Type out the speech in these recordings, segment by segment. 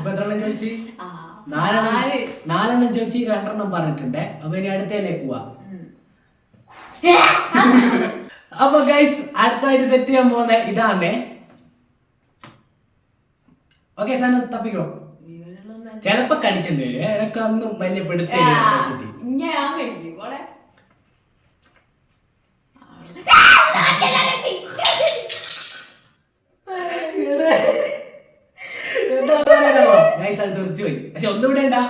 ഇപ്പൊ എത്രണ്ണം ചോദിച്ചു? നാലെണ്ണം ചോദിച്ചു, 2 പറഞ്ഞിട്ടുണ്ട്. അപ്പൊ ഇനി അടുത്തേലേക്ക് പോവാ. അപ്പൊ ഗൈസ് അടുത്തായിട്ട് സെറ്റ് ചെയ്യാൻ പോകുന്ന ഇതാണ്. ഓക്കെ സാധനം തപ്പിക്കോ. ചെലപ്പോ കടിച്ചെന്ന് വരും. എനക്ക് ഒന്നും വലിയ പെടുത്തി തെറിച്ചു പോയി. പക്ഷെ ഒന്നുകൂടെ ഉണ്ടാ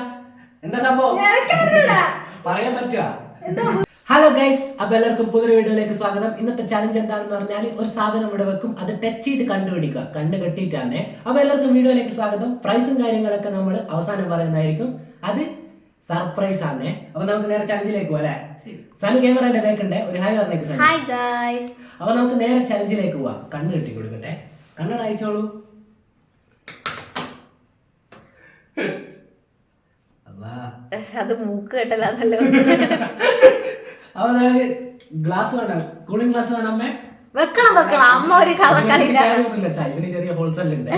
എന്താ സംഭവം പറയാൻ പറ്റുക. ഹലോ ഗൈസ്, അപ്പൊ എല്ലാവർക്കും പുതിയൊരു വീഡിയോയിലേക്ക് സ്വാഗതം. ഇന്നത്തെ ചലഞ്ച് എന്താണെന്ന് പറഞ്ഞാൽ ഒരു സാധനം ഇവിടെ വെക്കും, അത് ടച്ച് ചെയ്ത് കണ്ടുപിടിക്കുക, കണ്ണ് കെട്ടിയിട്ടാണ്. അപ്പൊ എല്ലാവർക്കും വീഡിയോയിലേക്ക് സ്വാഗതം. പ്രൈസും കാര്യങ്ങളൊക്കെ നമ്മൾ അവസാനം പറയുന്നതായിരിക്കും, അത് സർപ്രൈസ് ആണ്. അപ്പൊ നമുക്ക് നേരെ ചലഞ്ചിലേക്ക് പോവാ. സനു ക്യാമറയുടെ ബാക്കുണ്ട്, ഒരു ഹായ് പറഞ്ഞേക്ക്. അപ്പൊ നമുക്ക് നേരെ ചലഞ്ചിലേക്ക് പോവാം. കണ്ണ് കെട്ടി കൊടുക്കട്ടെ, കണ്ണട അയച്ചോളൂ. അത് മൂക്ക് കെട്ടലാന്നല്ലോ. അപ്പൊ ഗ്ലാസ് വേണം, കൂളിംഗ് ഗ്ലാസ് വേണം. അമ്മ വെക്കണം അമ്മ ഒരു കള്ളക്കളിയില്ല. ഇതിന് ചെറിയ ഹോൾസ് എല്ലാം ഉണ്ട്.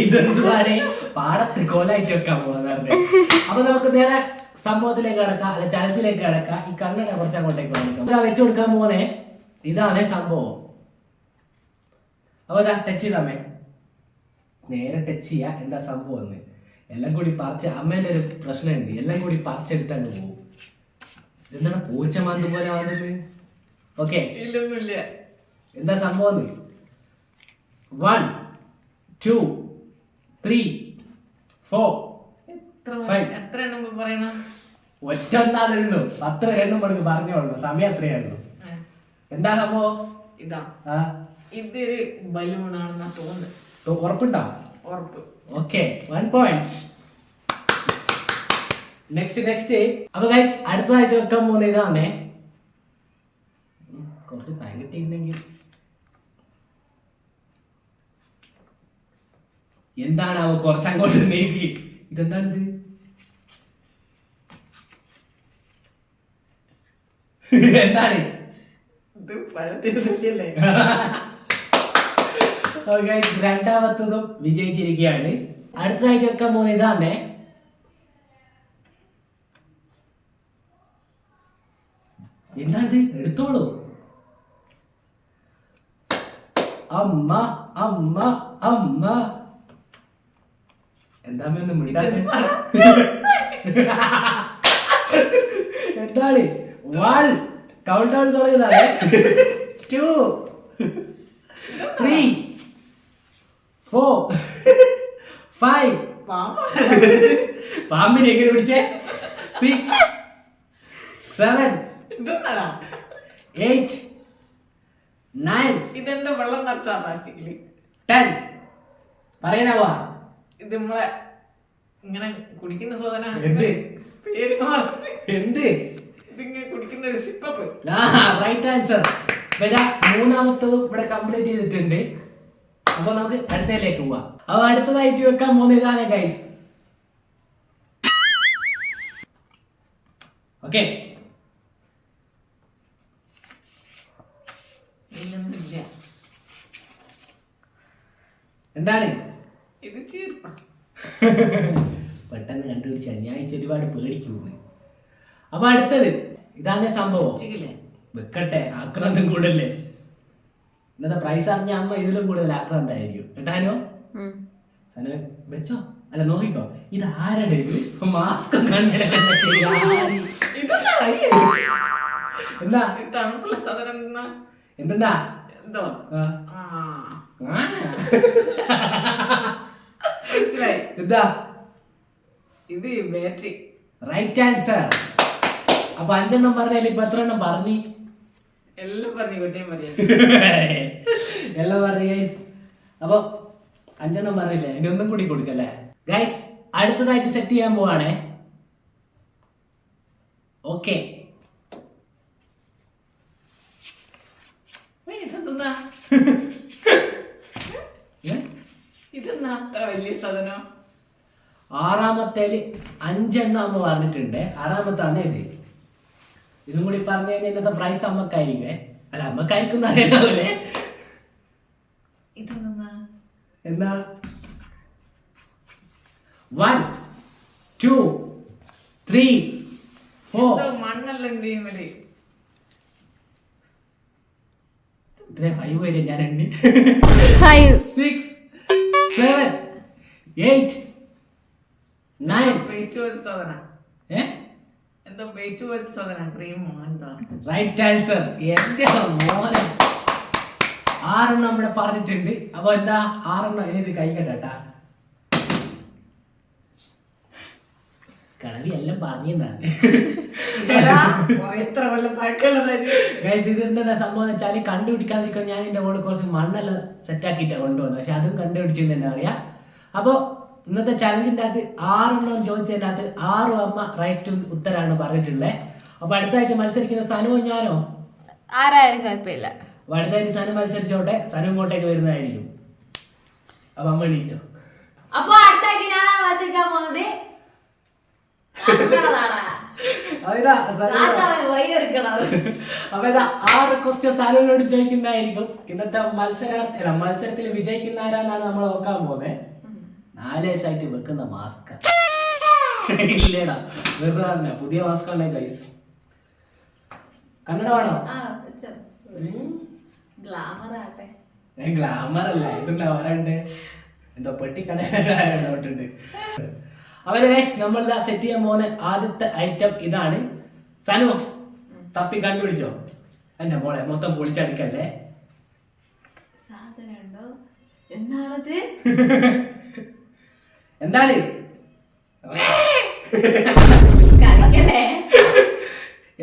ഇതെന്താണ് പാടത്ത് കോലായിട്ട് വെക്കാൻ പോകുന്നത്. അപ്പൊ നമുക്ക് നേരെ സംഭവത്തിലേക്ക് കിടക്കാം, അല്ല ചലഞ്ചിലേക്ക് കിടക്കാം. ഈ കണ്ണട കുറച്ച് അങ്ങോട്ടേക്ക് കാണിക്കാം. വെച്ചു കൊടുക്കാൻ പോകുന്നേ ഇതാണ് സംഭവം. അപ്പൊ ടച്ച് ചെയ്താമേ, നേരെ ടച്ച് ചെയ്യാ. എന്താ സംഭവം എന്ന് എല്ലാം കൂടി പറിച്ച്, അമ്മേന്റെ ഒരു പ്രശ്നമുണ്ട്, എല്ലാം കൂടി പറിച്ചെടുത്താണ്ട് പോകും. എന്താണ് പൂച്ച മാന്ത് പോലെ വന്നത്? ഓക്കെ, എന്താ സംഭവം? 1 2 3 4 5 ഒറ്റ ഒന്നാളുള്ളൂ. 10 എണ്ണം നമുക്ക് പറഞ്ഞോളൂ, സമയം എത്രയായിരുന്നു? എന്താ സംഭവം? ഇതാ ഇതൊരു ബലൂണാണെന്നാ തോന്നുന്നത്. ഉറപ്പുണ്ടോ? ഉറപ്പ്. Okay, 1 point. നെക്സ്റ്റ്. അപ്പൊ ഗൈസ് അടുത്തതായിട്ട് വെക്കാൻ പോകുന്ന ഇതാണേ. കുറച്ച് ടൈം കിട്ടിയിരുന്നെങ്കിൽ. എന്താണ് അവ കുറച്ച് അങ്ങോട്ട് നീക്കി? ഇതെന്താണിത്? എന്താണ് ഇത്? പഴത്തില്ലേ? രണ്ടാമത്തതും വിജയിച്ചിരിക്കുകയാണ്. അടുത്തതായിട്ട് വെക്കാൻ പോകുന്ന ഇതാണേ. എന്താണിത്? എടുത്തോളൂ. അമ്മ അമ്മ അമ്മ എന്താ എന്താണ്? 1 കൗണ്ട് ഡൗൺ തുടങ്ങുന്നതാണ്. 2 3 4 5 പാമ്പിനെ എങ്ങനെ പിടിച്ചേ? 6 7 8 9 ഇതെന്താ വെള്ളം നിറച്ചാ പ്ലാസ്റ്റിക്കില്? 10 പറയാനാവാ? ഇത് നമ്മളെ ഇങ്ങനെ കുടിക്കുന്ന സാധനം. എന്ത് ഇതിങ്ങനെ കുടിക്കുന്ന ഒരു സിപ്പപ്പ്. Right answer. മൂന്നാമത്തതും ഇവിടെ കംപ്ലീറ്റ് ചെയ്തിട്ടുണ്ട്. അപ്പൊ നമുക്ക് അടുത്തതിലേക്ക് പോവാം. അപ്പൊ അടുത്തതായിട്ട് വെക്കാൻ പോകുന്ന ഇതാണ് ഗൈസ്. ഓക്കെ, എന്താണ്? ഇത് ചീർപ്പ. പെട്ടെന്ന് കണ്ടുപിടിച്ചാൽ ഞാൻ ഒരുപാട് പേടിക്കുന്നു. അപ്പൊ അടുത്തത് ഇതാണ് സംഭവം. വെക്കട്ടെ, ആക്രാന്തം കൂടല്ലേ. ഇന്നത്തെ പ്രൈസ് അറിഞ്ഞ അമ്മ ഇതിലും കൂടുതൽ ആക്രാന്തായിരിക്കും കേട്ടാനോ. വെച്ചോ, അല്ല നോക്കിക്കോ. ഇത് ആരുടെ? ഇത് മാസ്ക് എന്താ തണുപ്പുള്ള സാധനം എന്തെന്നാ? എന്തോ എന്താ? ഇത് ബാറ്ററി. Right answer. അപ്പൊ 5 എണ്ണം പറഞ്ഞാൽ ഇപ്പൊ എത്ര എണ്ണം പറഞ്ഞു? എല്ലാം പറഞ്ഞു കുട്ടിയും പറയാ. എല്ലാം പറഞ്ഞു ഗൈസ്. അപ്പൊ 5 എണ്ണം പറഞ്ഞില്ലേ, ഇനി ഒന്നും കൂടി കൊടുക്കല്ലേ ഗൈസ്. അടുത്തതായിട്ട് സെറ്റ് ചെയ്യാൻ പോവാണേ. ഓക്കെ, ഇതെന്നാ അത്ര വലിയ സാധനം? ആറാമത്തേല് 5 എണ്ണം അമ്മ പറഞ്ഞിട്ടുണ്ട്. ആറാമത്താണ് ഇത്. ഇതും കൂടി പറഞ്ഞു കഴിഞ്ഞാൽ ഇന്നത്തെ പ്രൈസ് അമ്മക്കായിരിക്കുവേ. അല്ല, അമ്മക്കായിരിക്കും അറിയാവൂലേ. ഇതെന്നാ എന്താ 1 2 3 4 മണ്ണല്ല എന്തെങ്കിലും ഇതിലെ 5 വരെ ഞാൻ എണ്ണി ഫൈവ് 6 7 8 9 പേസ്റ്റ് പോലത്തെ സാധന ഏ എന്തോ പേസ്റ്റ് പോലത്തെ സാധന ക്രീം എന്താ റൈറ്റ് ആൻസർ. എന്റെ മോനെ 6 നമ്മുടെ പറഞ്ഞിട്ടുണ്ട്. അപ്പൊ എന്താ 6 ഇനി ഇത് കഴിക്കട്ടാ. കളവി എല്ലാം പറഞ്ഞാണ്. എത്ര കൊല്ലം പഴക്കമുള്ളത് ഇത് എന്താ സംഭവം എന്ന് വെച്ചാൽ കണ്ടുപിടിക്കാതിരിക്കാൻ ഞാൻ എന്റെ മോള് കുറച്ച് മണ്ണെല്ലാം സെറ്റാക്കിയിട്ടാണ് കൊണ്ടുവന്നത്. പക്ഷെ അതും കണ്ടുപിടിച്ചെന്ന് തന്നെ അറിയാം. അപ്പൊ ഇന്നത്തെ ചലഞ്ചിന്റെ അകത്ത് 6 ചോദിച്ചതിന്റെ അകത്ത് 6 അമ്മ റൈറ്റ് ഉത്തരാണ് പറഞ്ഞിട്ടുള്ളത്. അപ്പൊ അടുത്തായിട്ട് മത്സരിക്കുന്ന സനുവും ഞാനോ ആരായാലും കുഴപ്പമില്ല. അപ്പൊ അടുത്തായിട്ട് സനു മത്സരിച്ചോട്ടെ. സനു ഇങ്ങോട്ടേക്ക് വരുന്നതായിരിക്കും. അപ്പൊ അമ്മ എണീറ്റോ. അപ്പൊ അടുത്തായിട്ട് ഞാനാണ് മത്സരിക്കാൻ പോകുന്നത്. അപ്പൊ ഇതാ അപ്പൊ ഇതാ 6 ക്വസ്റ്റ്യൻ സനുവിനോട് ചോദിക്കുന്നതായിരിക്കും. ഇന്നത്തെ മത്സരത്തിൽ വിജയിക്കുന്ന ആരാന്നാണ് നമ്മൾ നോക്കാൻ പോകുന്നത്. 4 വയസ്സായിട്ട് വെക്കുന്ന മാസ്ക് ഇല്ലേടാ, വെറുതെ പറഞ്ഞ പുതിയ മാസ്ക് ആണ് ഗൈസ്. കന്നഡ വേണോ? ഗ്ലാമർ അല്ല, ഇതെന്താ പറയണ്ടേ, എന്തോ പെട്ടിക്കടയിട്ടുണ്ട്. അവരെ ഗൈസ് നമ്മൾ സെറ്റ് ചെയ്യാൻ പോകുന്ന ആദ്യത്തെ ഐറ്റം ഇതാണ്. സനു തപ്പി കണ്ടുപിടിച്ചോ. എന്റെ മോളെ മൊത്തം പൊളിച്ചടിക്കല്ലേ. എന്താണ്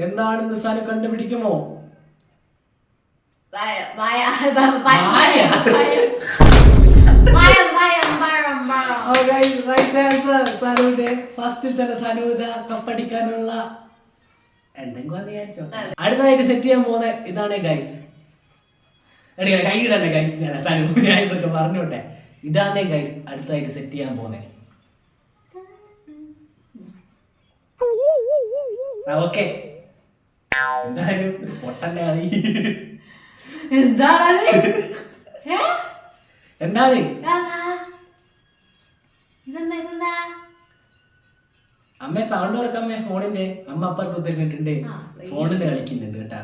എന്താണെന്ന് സനു കണ്ടുപിടിക്കുമോ? സനുവിന്റെ ഫസ്റ്റിൽ തന്നെ സനു കപ്പടിക്കാനുള്ള എന്തെങ്കിലും വിചാരിച്ചോ. അടുത്തതായിട്ട് സെറ്റ് ചെയ്യാൻ പോകുന്ന ഇതാണ് ഗൈസ്. കൈയിടല്ലേ ഗൈസ്, സനു ഞാൻ ഇതൊക്കെ പറഞ്ഞോട്ടെ. ഇതാണ് ഗൈസ് അടുത്തതായിട്ട് സെറ്റ് ചെയ്യാൻ പോകുന്നത്. ഓക്കെ, എന്തായാലും പൊട്ടന്റെ കളി. എന്താണ് അമ്മ സൗണ്ട് ഓർക്ക. അമ്മ ഫോണിന്റെ അമ്മ അപ്പുറത്ത് കുത്തിരിട്ടുണ്ട്, ഫോണിൽ കളിക്കുന്നുണ്ട് കേട്ടാ.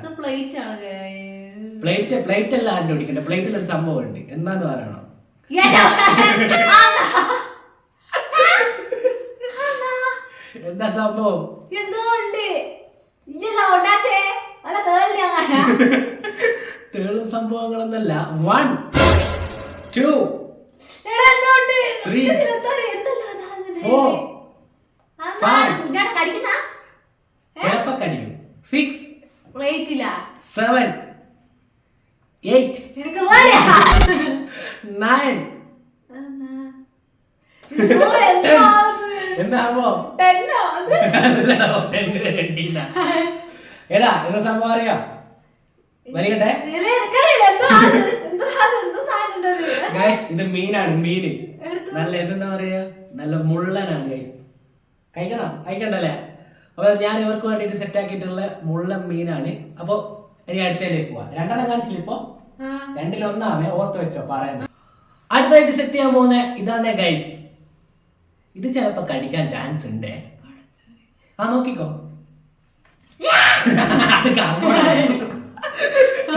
പ്ലേറ്റ് അല്ല കണ്ടുപിടിക്കണ്ട. പ്ലേറ്റിൽ ഒരു സംഭവം ഉണ്ട്, എന്താന്ന് പറയണോ? എന്താ സംഭവം? തേളും സംഭവങ്ങളൊന്നല്ല. 1 2 3 4 5 ചിലപ്പോ കടിക്കും. 6 7 8 9 എന്താവോ ഏതാ എന്താ സംഭവം അറിയാം? വരികട്ടെ. ഗൈസ് ഇത് മീനാണ്. മീന് നല്ല എന്താ പറയാ, നല്ല മുള്ളനാണ് ഗൈസ്. കഴിക്കണ്ടല്ലേ? അപ്പൊ ഞാൻ ഇവർക്ക് വേണ്ടിട്ട് സെറ്റ് ആക്കിയിട്ടുള്ള മുള്ളൻ മീനാണ്. അപ്പൊ ഇനി അടുത്തേക്ക് പോവാ. 2 കാണിച്ചില്ല ഇപ്പൊ, 2-1 ഓർത്ത് വെച്ചോ പറയുന്നത്. അടുത്തായിട്ട് സെറ്റ് ചെയ്യാൻ പോകുന്ന ഇതാണ് ഗൈസ്. ഇത് ചിലപ്പോ കടിക്കാൻ ചാൻസ് ഉണ്ട്. നോക്കിക്കോ.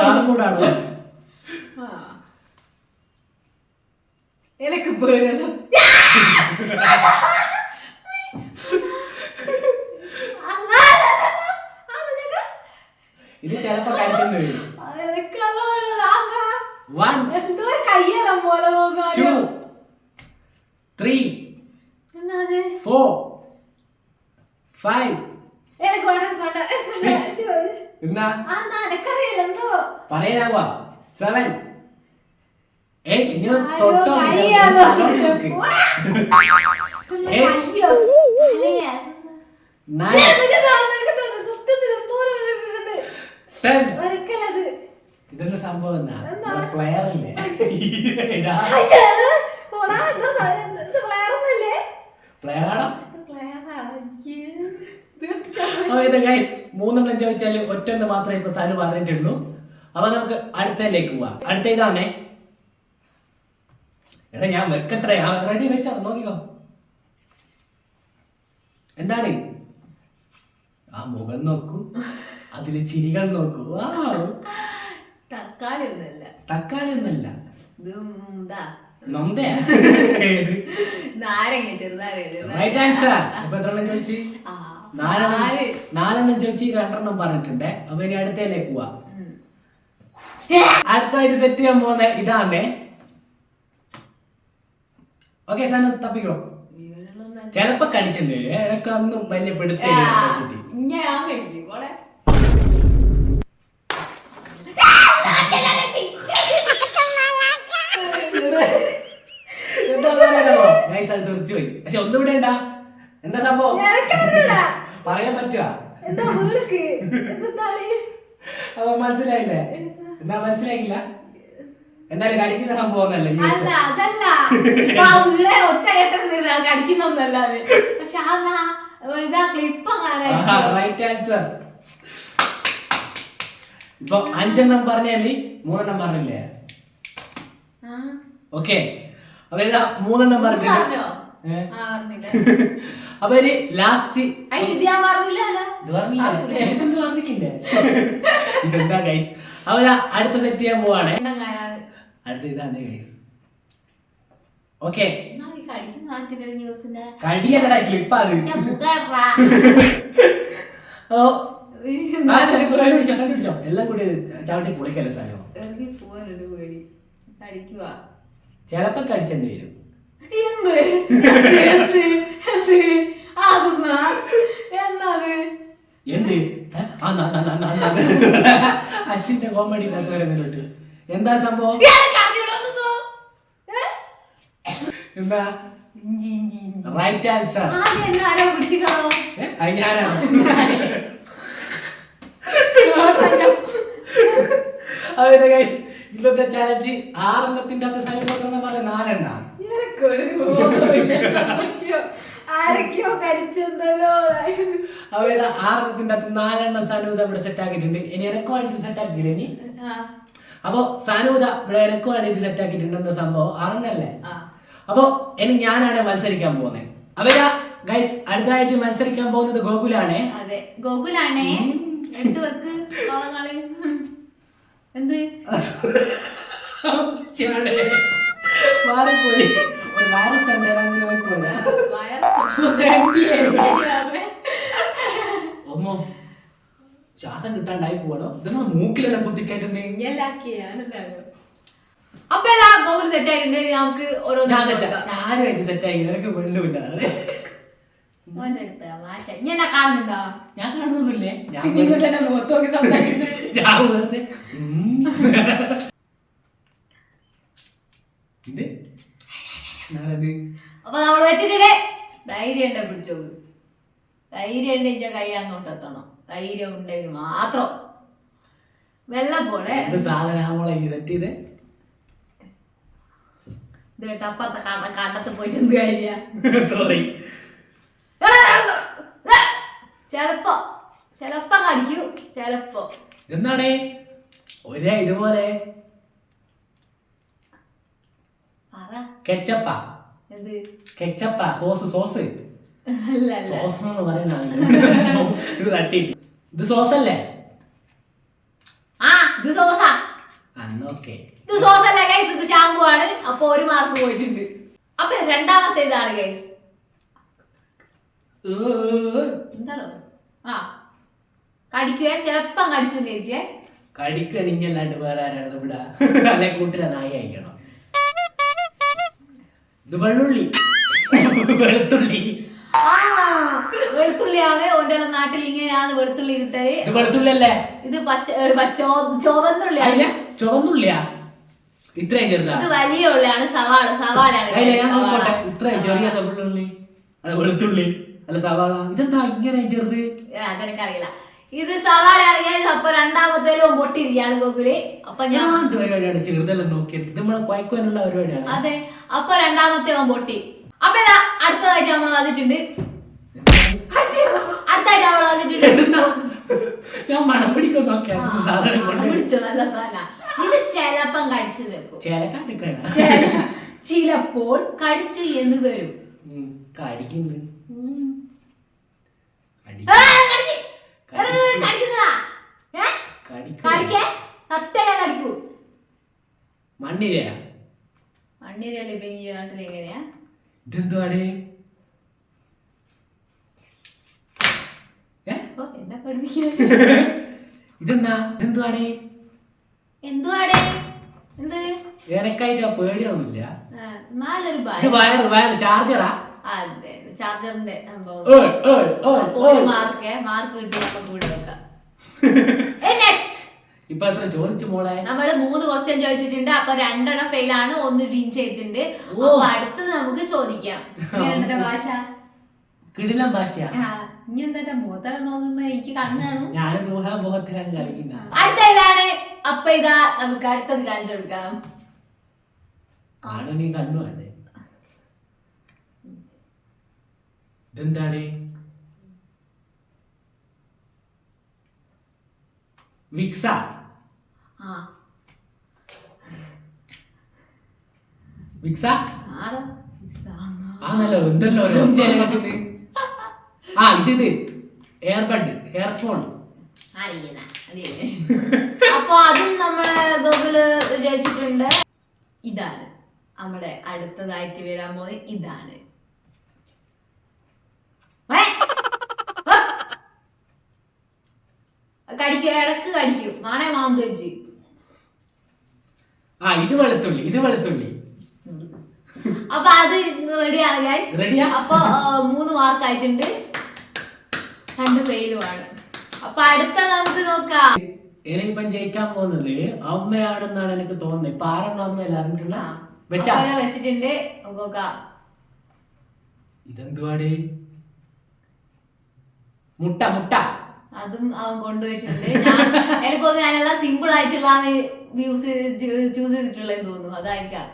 കാർബോർഡാണോ? ഇത് ചിലപ്പോ കഴിച്ചെന്ന് വരും. 1 2 3 4 5 പറയാനാവാ 7 8 ഇനി തൊട്ടോ 9 10. ഇതെന്താ സംഭവം? പ്ലെയർ അല്ലേ? പ്ലെയർ ആണോ? 3 ചോദിച്ചാല് 1 മാത്രമേ ഇപ്പൊ സനു പറഞ്ഞിട്ടുള്ളൂ. അപ്പൊ നമുക്ക് അടുത്തതിലേക്ക് പോവാം. അടുത്ത ഇതാണേ. എടാ ഞാൻ വെക്കട്ടെ, ഞാൻ റെഡി വെച്ചോ, നോക്കിക്കോ. എന്താണ് ആ മുഖം നോക്കൂ, അതില് ചിരികൾ നോക്കൂ. തക്കാളി ഒന്നല്ല, തക്കാളി ഒന്നല്ല, ഇത് ഇതാ നൊന്തയാ. ഏത്? നാരങ്ങ, ചെറുനാരങ്ങ. Right answer. അപ്പൊ എത്രണ്ണം ചോദിച്ചു? നാലെണ്ണം ചോദിച്ചു, 2 പറഞ്ഞിട്ടുണ്ട്. അപ്പൊ ഇനി അടുത്തതിലേക്ക് പോവാ. അടുത്തായിട്ട് സെറ്റ് ചെയ്യാൻ പോകുന്ന ഇതാണേ. ഓക്കെ സാധനം തപ്പിക്കോ. ചെലപ്പോ കടിച്ചെന്ന് വരും, എനക്ക് ഒന്നും വലിയ പിടുത്തം ഞാൻ കഴിക്കും കൂടെ. തെറിച്ചു പോയി. പക്ഷെ ഒന്നും ഇവിടെ ഉണ്ടാ. എന്താ സംഭവം പറയാൻ പറ്റുവാ? അപ്പൊ മനസ്സിലായില്ലേ? എന്താ മനസ്സിലായില്ല? എന്തായാലും കടിക്കുന്ന സംഭവം ഒന്നല്ല. അതല്ല ഒച്ച കടിക്കുന്നൊന്നല്ല അത്. പക്ഷെ ഇതാ ക്ലിപ്പ് റൈറ്റ് ആൻസർ. ഇപ്പൊ 5 പറഞ്ഞാല് 3 പറഞ്ഞില്ലേ? ഓക്കെ, അപ്പൊ ഇതാ 3 പറഞ്ഞിട്ടുണ്ട്. അപ്പൊ ഇനി ലാസ്റ്റ് ഇതെന്താ ഗൈസ്? അപ്പൊ അടുത്ത സെറ്റ് ചെയ്യാൻ പോവാണ്. അടുത്ത ഇതാണ് ഗൈസ്. ഓക്കെ, കടിയല്ലടാ, ക്ലിപ്പാണ്. കണ്ടുപിടിച്ചോ, എല്ലാം കൂടി ചവിട്ടി പൊളിക്കല്ലേ സാധനം. ചെലപ്പോ കടിച്ചെന്ന് വരും. എന്ത് അശ്വിന്റെ കോമഡി വരുന്നിട്ട് എന്താ സംഭവം? എന്താ റൈറ്റ് ആൻസർ? ഞാനാണ്. അതെ ഗൈസ്, ഇന്നത്തെ ചാലഞ്ച് 6 അകത്ത് സമയം പറഞ്ഞ 4 ആരൊക്കെയോ കഴിച്ചെന്തല്ലോ. അവയുടെ 6 അകത്ത് 4 സാനൂത ഇവിടെ സെറ്റ് ആക്കിയിട്ടുണ്ട്. ഇനി എനക്ക് വേണ്ടി സെറ്റ് ആക്കിയില്ല ഇനി. അപ്പൊ സാനൂത ഇവിടെ എനക്ക് വേണ്ടി സെറ്റ് ആക്കിയിട്ടുണ്ട്. എന്താ സംഭവം? 6 അല്ലേ? അപ്പൊ ഇനി ഞാനാണ് മത്സരിക്കാൻ പോകുന്നത്. അവരാ ഗൈസ് അടുത്തായിട്ട് മത്സരിക്കാൻ പോകുന്നത് ഗോകുലാണ്. അതെ, ഗോകുലാണേ. എടുത്തു വെക്ക് കളകള്. എന്ത് മാറിപ്പോയി. ഒരു വൈറസ് ഒന്നോ ശ്വാസം കിട്ടാണ്ടായി പോകണോ? ഇതെന്നാ മൂക്കിലെല്ലാം കുത്തിക്കയറ്റുന്നേ. അപ്പൊ ഗോകുൽ സെറ്റ് ആയിട്ടുണ്ട്. നമുക്ക് ഞാനും സെറ്റ് ആയി. നിനക്ക് കൊണ്ടുമില്ല. ഞാൻ കാണുന്നില്ലേ? ഞാൻ വെറുതെ അപ്പൊ നമ്മള് വെച്ചിട്ട് ധൈര്യം ഉണ്ടെ പിടിച്ചോക്ക്. ധൈര്യം ഉണ്ടെങ്കിൽ കൈ അങ്ങോട്ട് എത്തണം. ധൈര്യം ഉണ്ടെങ്കിൽ മാത്രം. വെള്ളം പോലെ ടപ്പത്തെ കാട്ടത്ത് പോയിട്ട് എന്ത് കാര്യ? സോറി. ചെലപ്പോ കടിക്കൂ, ചെലപ്പോ. എന്നാണേ ഒരേ ഇതുപോലെ കെച്ചപ്പ. എന്ത് കെച്ചപ്പ? സോസ് സോസ് സോസ് എന്ന് പറയുന്നത്. ഇത് തട്ടി. ഇത് സോസ് അല്ലേ? ഇത് സോസാ. ഇത് സോസ് അല്ല ഗൈസ്, ഇത് ഷാമ്പു ആണ്. അപ്പൊ 1 മാർക്ക് പോയിട്ടുണ്ട്. അപ്പൊ രണ്ടാമത്തെ ഇതാണ് ഗൈസ്. എന്താണോ? കടിക്കുക, ചെലപ്പം കടിച്ചു കഴിച്ചേ. കടിക്കുക നിങ്ങല്ലാണ്ട് വേറെ ആരാണ് ഇവിടെ? അല്ലെ കൂട്ടിലെ നായി കഴിക്കണം. ഇത് വെള്ളുള്ളി. വെളുത്തുള്ളി. വെളുത്തുള്ളിയാണ്. ഓന്റെ നാട്ടിൽ ഇങ്ങനെയാണ് വെളുത്തുള്ളി കിട്ടല്. ഇത് വെളുത്തുള്ളി അല്ലേ? ഇത് ചുവന്നുള്ളിയാണ്. ചുവന്നുള്ളിയാ? ഇത്രയും ചെറുതാ? ഇത് വലിയ ഉള്ളിയാണ്. സവാളയാണ്. ഇത്രയും ചെറിയ വെള്ളുള്ളി, അത് വെളുത്തുള്ളി അല്ല സവാള. ഇതെന്താ ഇങ്ങനെ ചെറുത്? അതെനിക്കറിയില്ല. ഇത് സവാളയാണ്. അപ്പൊ രണ്ടാമത്തേലും പൊട്ടിയിരിക്കുകയാണ് ഗോകുല്. അപ്പൊ ഞാൻ പരിപാടിയാണ് ചെറുതെല്ലാം നോക്കിയത്. ഇത് നമ്മളെ കുഴക്കാനുള്ള പരിപാടിയാണ്. അതെ, അപ്പൊ രണ്ടാമത്തെ പൊട്ടി. അപ്പൊ ഇതാ അടുത്തതായിട്ട് നമ്മൾ വന്നിട്ടുണ്ട്. ഞാൻ മണം പിടിക്കാൻ നോക്കിയാ പിടിച്ചോ, നല്ല സാധന. ഇത് ചെലപ്പം കടിച്ചു വെക്കും. ചിലപ്പം പോയപ്പോൾ കടിച്ചു എന്ന് വരും. കടിക്കുന്നു. മണ്ണിരയാ? മണ്ണിരല്ലേ ഇപ്പൊ ഈ നാട്ടിൽ എങ്ങനെയാ? ഇതെന്തുവാണ്? എന്നെ പഠിപ്പിക്കാൻ ഇതെന്താ? ഇതെന്തുവാണ്? എന്തുവാടേ? എന്ത് എനക്കായിട്ട് പേടിയൊന്നുമില്ല. നാലൊരു ഇത് വയറ് ചാർജറാ? അതെ, ചാർജറിന്റെ സംഭവം. മാർക്ക് കിട്ടി നമുക്ക് ഇവിടെ വെക്കാം. ഇപ്പൊ എത്ര ചോദിച്ചു മോളെ? നമ്മള് 3 ക്വസ്റ്റ്യൻ ചോദിച്ചിട്ടുണ്ട്. അപ്പൊ 2 ഫെയിൽ ആണ്, 1 വിൻ ചെയ്തിട്ടുണ്ട്. അപ്പൊ അടുത്തത് നമുക്ക് ചോദിക്കാം. ഭാഷ കിടിലം ഭാഷയാ. ഇനി എന്താ മുഖത്തൊക്കെ നോക്കുന്ന എനിക്ക് കണ്ണാണ്. ഞാൻ മുഖത്തിലാണ് കളിക്കുന്ന. അടുത്ത ഇതാണ്. അപ്പൊ ഇതാ നമുക്ക് അടുത്തത് കാണിച്ചു കൊടുക്കാം. നീ കണ്ണു വേണ്ടേ? ഇതെന്താണ്? വിക്സ. വിക്സ ആണല്ലോ. എന്തല്ലോ ഇത് എയർബഡ്, എയർഫോൺ. അപ്പൊ അതും നമ്മള് ഗൂഗിള് വിചാരിച്ചിട്ടുണ്ട്. ഇതാണ് നമ്മുടെ അടുത്തതായിട്ട് വരാൻ പോകുന്നത്. ഇതാണ് കടിക്കും, ഇടക്ക് കടിക്കും. നാണേ മാന്തു വെച്ച്. ഇത് വെളുത്തുള്ളി, ഇത് വെളുത്തുള്ളി. അപ്പൊ അത് റെഡിയാണ് ഗൈസ്. റെഡിയാ? അപ്പൊ 3 മാർക്ക് ആയിട്ടുണ്ട്, 2 ഫെയിലുമാണ്. അപ്പൊ അടുത്ത നമുക്ക് നോക്കാം. എനിക്കിപ്പം ജയിക്കാൻ പോകുന്നത് അമ്മയാണെന്നാണ് എനിക്ക് തോന്നുന്നത്. ഇപ്പൊ ആരാണ് അമ്മ അറിഞ്ഞിട്ടുള്ള? വെച്ചിട്ടുണ്ട്. ഇതെന്തുവാട്? മുട്ട. മുട്ട അതും അവൻ കൊണ്ടുപോയിട്ടുണ്ട്. എനിക്ക് തോന്നുന്നു ഞാനെല്ലാം സിമ്പിൾ ആയിട്ടുള്ള ചൂസ് ചെയ്തിട്ടുള്ളതെന്ന് തോന്നുന്നു. അതായിരിക്കാം.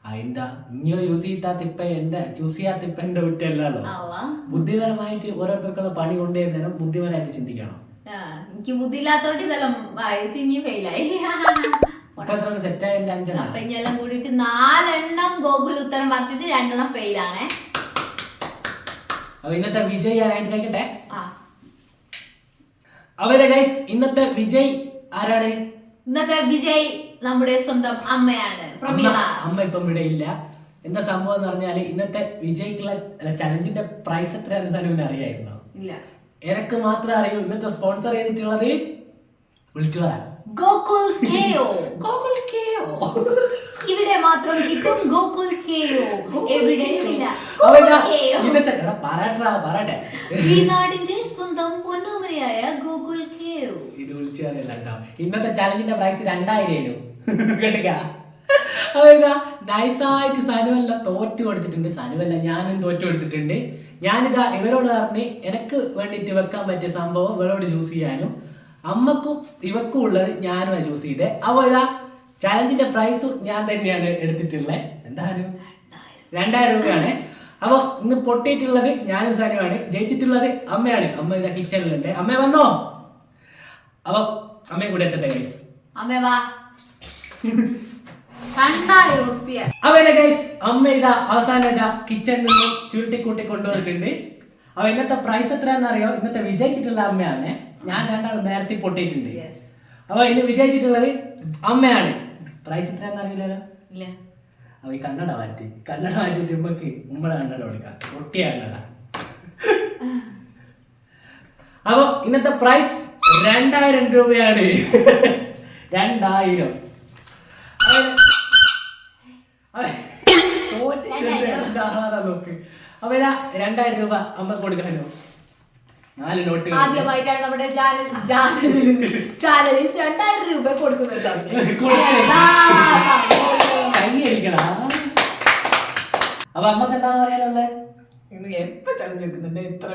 അതിന്റെ ഇങ്ങനെ യൂസ് ചെയ്യാത്ത ഇപ്പൊ എന്റെ ചൂസ് ചെയ്യാത്ത ഇപ്പൊ എന്റെ കുറ്റല്ലോ. ബുദ്ധിപരമായിട്ട് ഓരോരുത്തർക്കുള്ള പണി കൊണ്ടുവരുന്നേരം ബുദ്ധിപരമായിട്ട് ചിന്തിക്കണം. എനിക്ക് ബുദ്ധി ഇല്ലാത്തോണ്ട് ഇതെല്ലാം തിരിഞ്ഞ് ഫെയിലായി. സെറ്റായ 5 അപ്പൊ ഇനിയെല്ലാം കൂടിയിട്ട് 4 ഗൂഗിൾ ഉത്തരം പറഞ്ഞിട്ട് 2 ഫെയിലാണ്. അപ്പൊ ഇന്നത്തെ വിജയ് ആരായിട്ട് കഴിക്കട്ടെ. അവരെ ഗൈസ്, ഇന്നത്തെ വിജയ് ആരാണ്? ഇന്നത്തെ വിജയ് നമ്മുടെ സ്വന്തം അമ്മയാണ്, പ്രമീള. അമ്മ ഇപ്പം ഇവിടെ ഇല്ല. എന്താ സംഭവം എന്ന് പറഞ്ഞാല് ഇന്നത്തെ വിജയ്ക്കുള്ള ചലഞ്ചിന്റെ പ്രൈസ് എത്രയാണെന്ന് സനുവിന് അറിയായിരുന്നോ? ഇല്ല, എനക്ക് മാത്രമേ അറിയൂ. ഇന്നത്തെ സ്പോൺസർ ചെയ്തിട്ടുള്ളത് വിളിച്ചു പറ, ഗോകുൽ കെയോ. ഗോകുൽ കെയോ ഇവിടെ മാത്രം കിട്ടും. ഗോകുൽ കെയോ എവിടെയും ഇല്ല. പറട്ടെ. ഈ നാടിന്റെ സ്വന്തം പൊന്നോമനയായ ഗോകുൽ കെയോ. ഇത് വിളിച്ചു പറയല്ലോ. ഇന്നത്തെ ചലഞ്ചിന്റെ പ്രൈസ് 2000 കേട്ടുക. അതാ നൈസായിട്ട് സനുവല്ല തോറ്റു കൊടുത്തിട്ടുണ്ട്. സനുവല്ല, ഞാനും തോറ്റു കൊടുത്തിട്ടുണ്ട്. ഞാനിതാ ഇവരോട് പറഞ്ഞ് എനിക്ക് വേണ്ടിട്ട് വെക്കാൻ പറ്റിയ സംഭവം ഇവരോട് ചൂസ് ചെയ്യാനും അമ്മക്കും ഇവക്കും ഉള്ളത് ഞാനും ചൂസ് ചെയ്തേ. അപ്പൊ ഇതാ ചലഞ്ചിന്റെ പ്രൈസും ഞാൻ തന്നെയാണ് എടുത്തിട്ടുള്ളത്. എന്താണ്? 2000 രൂപയാണ്. അപ്പൊ ഇന്ന് പൊട്ടിയിട്ടുള്ളത് ഞാനും സനുവാണ്. ജയിച്ചിട്ടുള്ളത് അമ്മയാണ്. അമ്മ ഇതാ കിച്ചണിലുണ്ട്. അമ്മ വന്നോ? അപ്പൊ അമ്മയും കൂടെ എത്തട്ടെ ഗൈസ്. അമ്മ വാ. 2000 രൂപ. അവനെ ഗൈസ്, അമ്മ ഇതാ അവസാനം ഇതാ കിച്ചണിൽ നിന്ന് ചുരുട്ടിക്കൂട്ടി കൊണ്ടുവന്നിട്ടുണ്ട്. അപ്പൊ ഇന്നത്തെ പ്രൈസ് എത്രയാണെന്ന് അറിയോ? ഇന്നത്തെ വിജയിച്ചിട്ടുള്ള അമ്മയാണ്. ഞാൻ 2 നേരത്തെ പൊട്ടിയിട്ടുണ്ട്. അപ്പൊ ഇന്ന് വിജയിച്ചിട്ടുള്ളത് അമ്മയാണ്. പ്രൈസ് എത്രയാണെന്ന് അറിയില്ലല്ലോ. അപ്പൊ ഈ കണ്ണട മാറ്റിട്ട് ഉമ്മക്ക് ഉമ്മടെ കണ്ണട കൊടുക്കാം. പൊട്ടിയ കണ്ണട. അപ്പൊ ഇന്നത്തെ പ്രൈസ് 2000 രൂപയാണ്. 2000. നോക്ക്. അപ്പൊ ഇതാ 2000 രൂപ അമ്മ കൊടുക്കാനോ. 4 നോട്ട്. ആദ്യമായിട്ടാണ് നമ്മുടെ ചാനലിൽ 2000 രൂപ കൊടുക്കുന്നത്. അപ്പൊ അമ്മക്ക് എന്താണ് പറയാനുള്ളത്? എപ്പോ ചലഞ്ച് വെക്കുന്നുണ്ട് ഇത്ര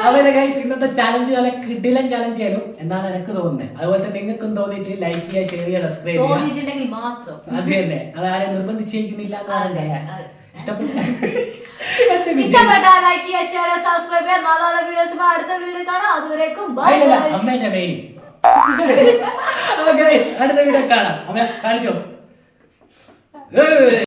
അവരെ ഗൈസ്, ഇന്നത്തെ ചലഞ്ചുകളെ കിടിലൻ ചലഞ്ച് ചെയ്യണം എന്നാണ് എനിക്ക് തോന്നുന്നത്. അതുപോലെ തന്നെ നിങ്ങൾക്കും തോന്നിയിട്ട് ലൈക്ക് ചെയ്യുക, ഷെയർ ചെയ്യുക, സബ്സ്ക്രൈബ് ചെയ്യുക. അത് തന്നെ, അത് ആരും നിർബന്ധിച്ചിരിക്കുന്നില്ല. ഇഷ്ടപ്പെട്ട ലൈക്ക് ചെയ്യുക, ഷെയർ ചെയ്യുക, സബ്സ്ക്രൈബ് ചെയ്യുക. നല്ല വീഡിയോസ് അടുത്ത വീഡിയോ കാണാം. അതുവരേക്കും ബൈ. അമ്മേന്റെ മെയിൻ. അടുത്ത വീഡിയോ കാണാം. അമ്മ കാണിച്ചോ.